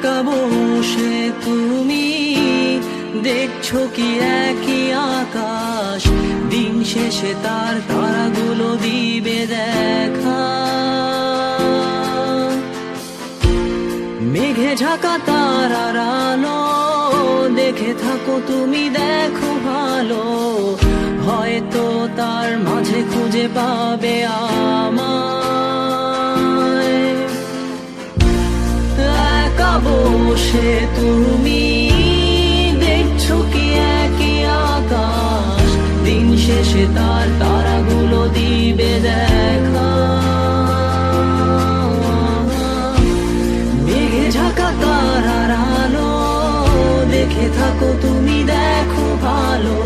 একা বসে তুমি দেখছো কি একই আকাশ, দিন শেষে তার তারাগুলো দিবে দেখা। মেঘে ঢাকা তারার আলো দেখে থাকো তুমি, দেখো ভালো, হয়তো তার মাঝে খুঁজে পাবে আমায়। একা বসে তুমি দেখছো কি একই আকাশ, দিন শেষে তার তারাগুলো দিবে দেখা। মেঘে ঢাকা তারার আলো দেখে থাকো তুমি, দেখো ভালো,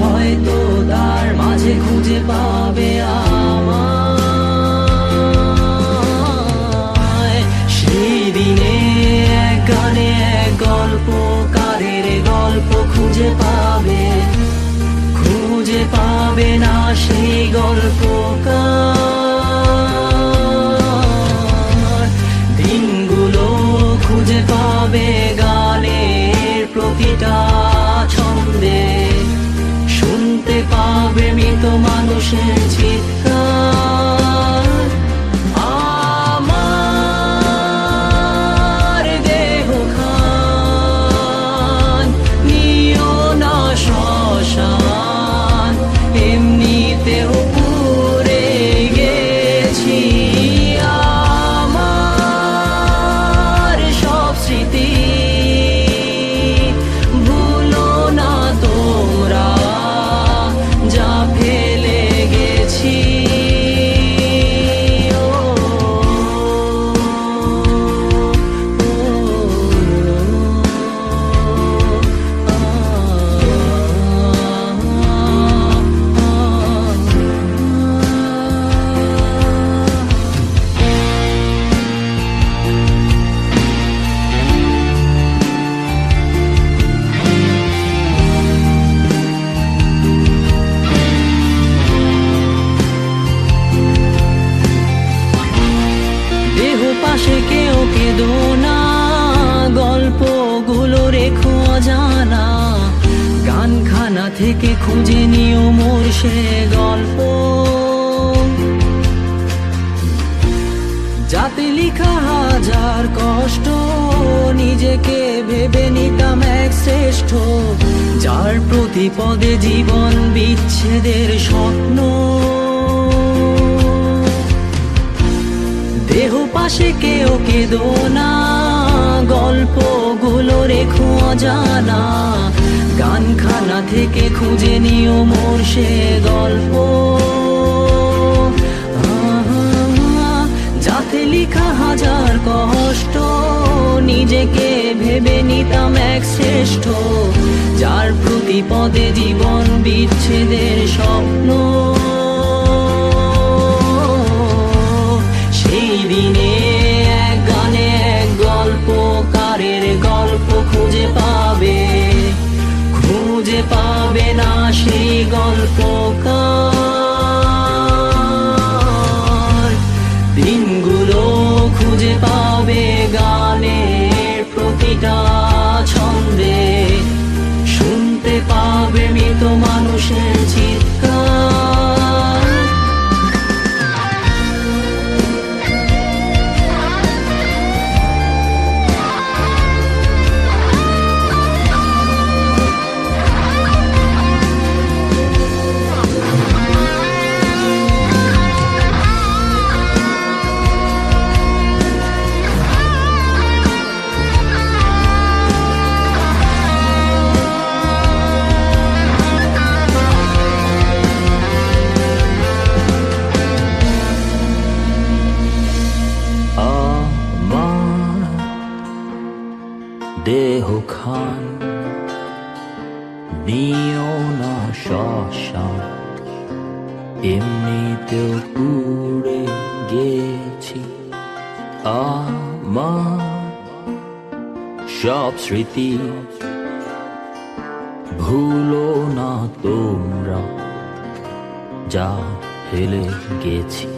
হয়তো তার মাঝে খুঁজে পাবে আমায়। সেই দিনে এক গানে এক গল্পকারের গল্প খুঁজে পাবে, খুঁজে পাবে না সেই গল্পকার। দিনগুলো খুঁজে পাবে গানের প্রতিটা ছন্দে, শুনতে পাবে মৃত মানুষের চিৎকার। আমার দেহ খান নিও না শ্মশান, এমনিতেও পুড়ে গেছি। আমার সব স্মৃতি ভুলো না তোমরা, যা ফেলে গেছি। পাশে কেউ কেঁদো না, গল্পগুলো রেখো অজানা, গানখানা থেকে খুঁজে নিও মোর সে গল্প, যাতে লিখা হাজার কষ্ট নিজেকে ভেবে নিতাম এক শ্রেষ্ঠ, যার প্রতি পদে জীবন বিচ্ছেদের স্বপ্ন। দেহ পাশে কেউ কেঁদো না, গল্পগুলো রেখো অজানা, গানখানা থেকে খুঁজে নিও মোর সে গল্প, যাতে লিখা হাজার কষ্ট নিজেকে ভেবে নিতাম এক শ্রেষ্ঠ, যার প্রতি পদে জীবন বিচ্ছেদের স্বপ্ন। সেই দিনে এক গানে এক গল্পকারের গল্প খুঁজে পাবে, খুঁজে পাবে না সেই গল্পকার। দিনগুলো খুঁজে পাবে গানের প্রতিটা ছন্দে, শুনতে পাবে মৃত মানুষের চিৎকার। দেহ খান নিও না শ্মশান, এমনিতেও পুড়ে গেছি। আমার সব স্মৃতি ভুলো না তোমরা, যা ফেলে গেছি।